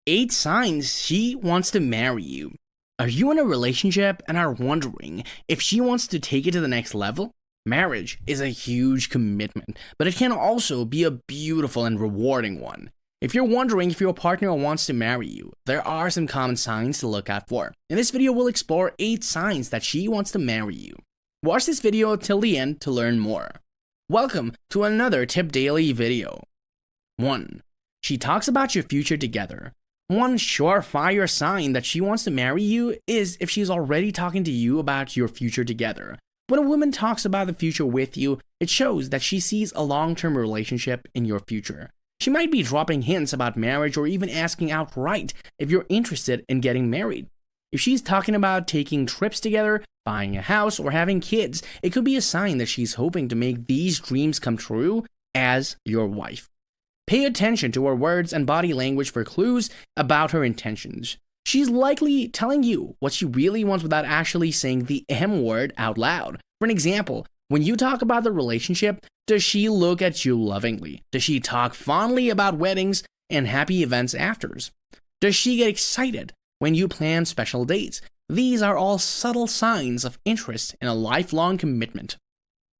8 signs she wants to marry you. Are you in a relationship and are wondering if she wants to take it to the next level? Marriage is a huge commitment, but it can also be a beautiful and rewarding one. If you're wondering if your partner wants to marry you, there are some common signs to look out for. In this video, we'll explore 8 signs that she wants to marry you. Watch this video till the end to learn more. Welcome to another TipDaily video. 1. She talks about your future together. One surefire sign that she wants to marry you is if she's already talking to you about your future together. When a woman talks about the future with you, it shows that she sees a long-term relationship in your future. She might be dropping hints about marriage or even asking outright if you're interested in getting married. If she's talking about taking trips together, buying a house, or having kids, it could be a sign that she's hoping to make these dreams come true as your wife. Pay attention to her words and body language for clues about her intentions. She's likely telling you what she really wants without actually saying the M word out loud. For an example, when you talk about the relationship, does she look at you lovingly? Does she talk fondly about weddings and happy events afters? Does she get excited when you plan special dates? These are all subtle signs of interest in a lifelong commitment.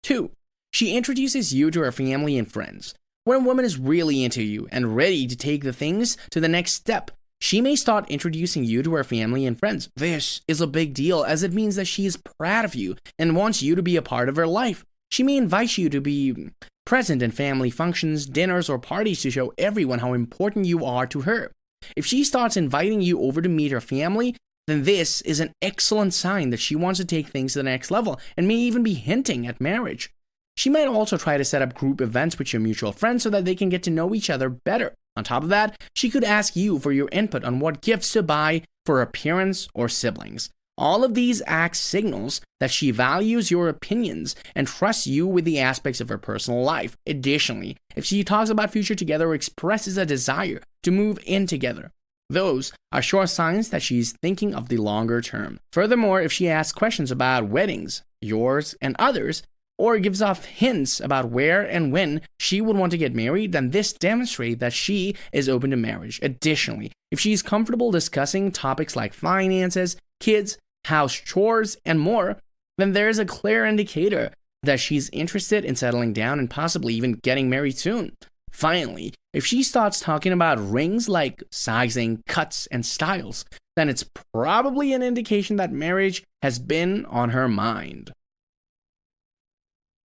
2. She introduces you to her family and friends. When a woman is really into you and ready to take the things to the next step, she may start introducing you to her family and friends. This is a big deal as it means that she is proud of you and wants you to be a part of her life. She may invite you to be present in family functions, dinners, or parties to show everyone how important you are to her. If she starts inviting you over to meet her family, then this is an excellent sign that she wants to take things to the next level and may even be hinting at marriage. She might also try to set up group events with your mutual friends so that they can get to know each other better. On top of that, she could ask you for your input on what gifts to buy for her parents or siblings. All of these acts signals that she values your opinions and trusts you with the aspects of her personal life. Additionally, if she talks about future together or expresses a desire to move in together, those are sure signs that she's thinking of the longer term. Furthermore, if she asks questions about weddings, yours and others, or gives off hints about where and when she would want to get married, then this demonstrates that she is open to marriage. Additionally, if she's comfortable discussing topics like finances, kids, house chores, and more, then there's a clear indicator that she's interested in settling down and possibly even getting married soon. Finally, if she starts talking about rings like sizing, cuts, and styles, then it's probably an indication that marriage has been on her mind.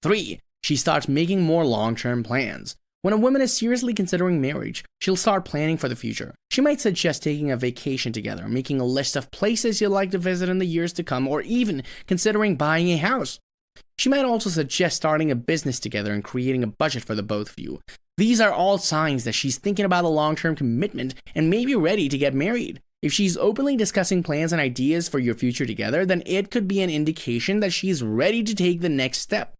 3. She starts making more long-term plans. When a woman is seriously considering marriage, she'll start planning for the future. She might suggest taking a vacation together, making a list of places you'd like to visit in the years to come, or even considering buying a house. She might also suggest starting a business together and creating a budget for the both of you. These are all signs that she's thinking about a long-term commitment and may be ready to get married. If she's openly discussing plans and ideas for your future together, then it could be an indication that she's ready to take the next step.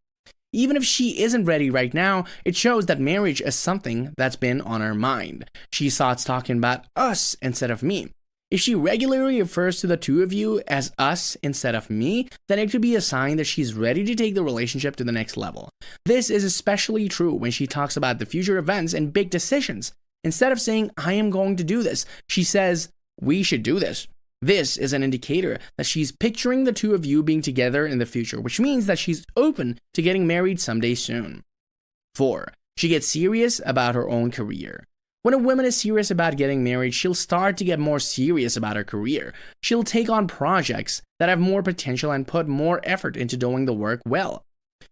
Even if she isn't ready right now, it shows that marriage is something that's been on her mind. She starts talking about us instead of me. If she regularly refers to the two of you as us instead of me, then it could be a sign that she's ready to take the relationship to the next level. This is especially true when she talks about the future events and big decisions. Instead of saying, I am going to do this, she says, we should do this. This is an indicator that she's picturing the two of you being together in the future, which means that she's open to getting married someday soon. 4. She gets serious about her own career. When a woman is serious about getting married, she'll start to get more serious about her career. She'll take on projects that have more potential and put more effort into doing the work well.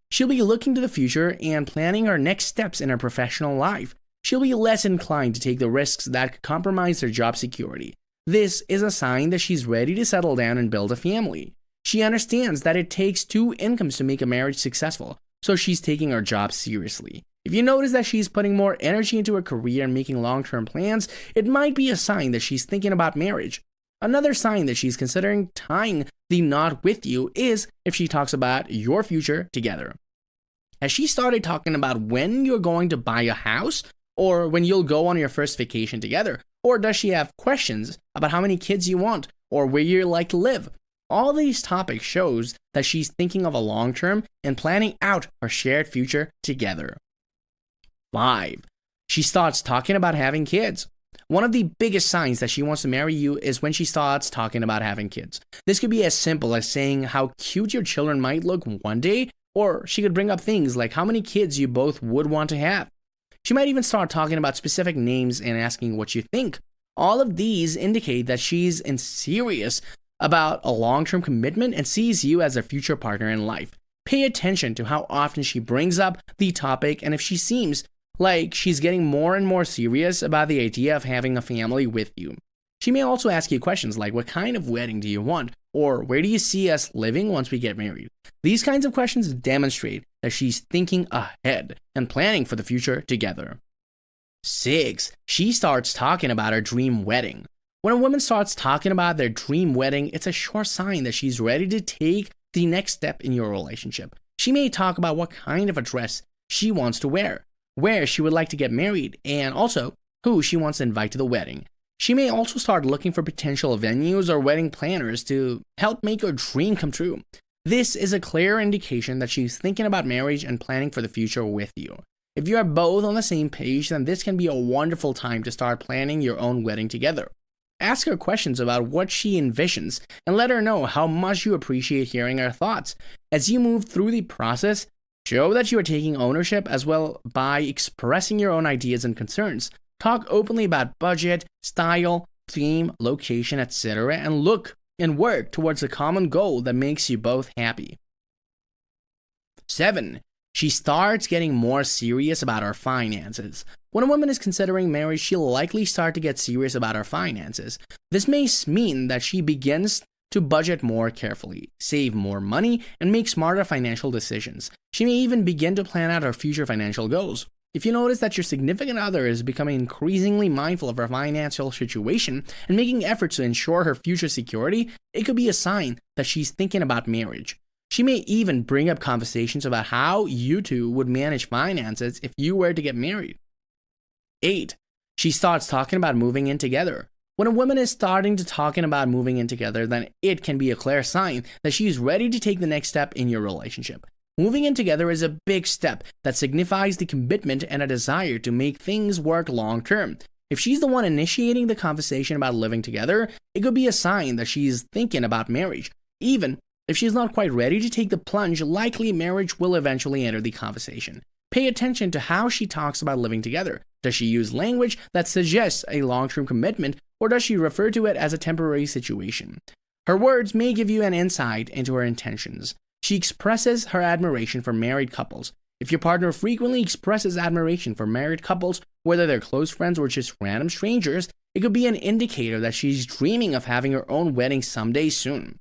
She'll be looking to the future and planning her next steps in her professional life. She'll be less inclined to take the risks that could compromise her job security. This is a sign that she's ready to settle down and build a family. She understands that it takes 2 incomes to make a marriage successful, so she's taking her job seriously. If you notice that she's putting more energy into her career and making long-term plans, it might be a sign that she's thinking about marriage. Another sign that she's considering tying the knot with you is if she talks about your future together. Has she started talking about when you're going to buy a house or when you'll go on your first vacation together? Or does she have questions about how many kids you want or where you like to live? All these topics shows that she's thinking of a long term and planning out her shared future together. 5. She starts talking about having kids. one of the biggest signs that she wants to marry you is when she starts talking about having kids. This could be as simple as saying how cute your children might look one day, or she could bring up things like how many kids you both would want to have. She might even start talking about specific names and asking what you think. All of these indicate that she's serious about a long-term commitment and sees you as a future partner in life. Pay attention to how often she brings up the topic and if she seems like she's getting more and more serious about the idea of having a family with you. She may also ask you questions like, what kind of wedding do you want? Or where do you see us living once we get married? These kinds of questions demonstrate that she's thinking ahead and planning for the future together. 6. She starts talking about her dream wedding. When a woman starts talking about their dream wedding, it's a sure sign that she's ready to take the next step in your relationship. She may talk about what kind of a dress she wants to wear, where she would like to get married, and also who she wants to invite to the wedding. She may also start looking for potential venues or wedding planners to help make her dream come true. This is a clear indication that she's thinking about marriage and planning for the future with you. If you are both on the same page, then this can be a wonderful time to start planning your own wedding together. Ask her questions about what she envisions and let her know how much you appreciate hearing her thoughts. As you move through the process, show that you are taking ownership as well by expressing your own ideas and concerns. Talk openly about budget, style, theme, location, etc. and look and work towards a common goal that makes you both happy. 7. She starts getting more serious about her finances. When a woman is considering marriage, she'll likely start to get serious about her finances. This may mean that she begins to budget more carefully, save more money, and make smarter financial decisions. She may even begin to plan out her future financial goals. If you notice that your significant other is becoming increasingly mindful of her financial situation and making efforts to ensure her future security, it could be a sign that she's thinking about marriage. She may even bring up conversations about how you two would manage finances if you were to get married. 8. She starts talking about moving in together. When a woman is starting to talking about moving in together, then it can be a clear sign that she is ready to take the next step in your relationship. Moving in together is a big step that signifies the commitment and a desire to make things work long term. If she's the one initiating the conversation about living together, it could be a sign that she's thinking about marriage. Even if she's not quite ready to take the plunge, likely marriage will eventually enter the conversation. Pay attention to how she talks about living together. Does she use language that suggests a long-term commitment, or does she refer to it as a temporary situation? Her words may give you an insight into her intentions. She expresses her admiration for married couples. If your partner frequently expresses admiration for married couples, whether they're close friends or just random strangers, it could be an indicator that she's dreaming of having her own wedding someday soon.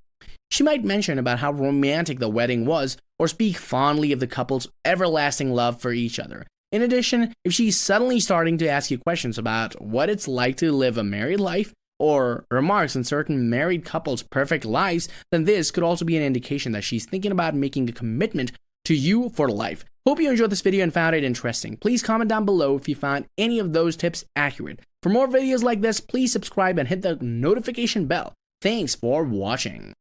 She might mention about how romantic the wedding was or speak fondly of the couple's everlasting love for each other. In addition, if she's suddenly starting to ask you questions about what it's like to live a married life or remarks on certain married couples' perfect lives, then this could also be an indication that she's thinking about making a commitment to you for life. Hope you enjoyed this video and found it interesting. Please comment down below if you found any of those tips accurate. For more videos like this, please subscribe and hit the notification bell. Thanks for watching.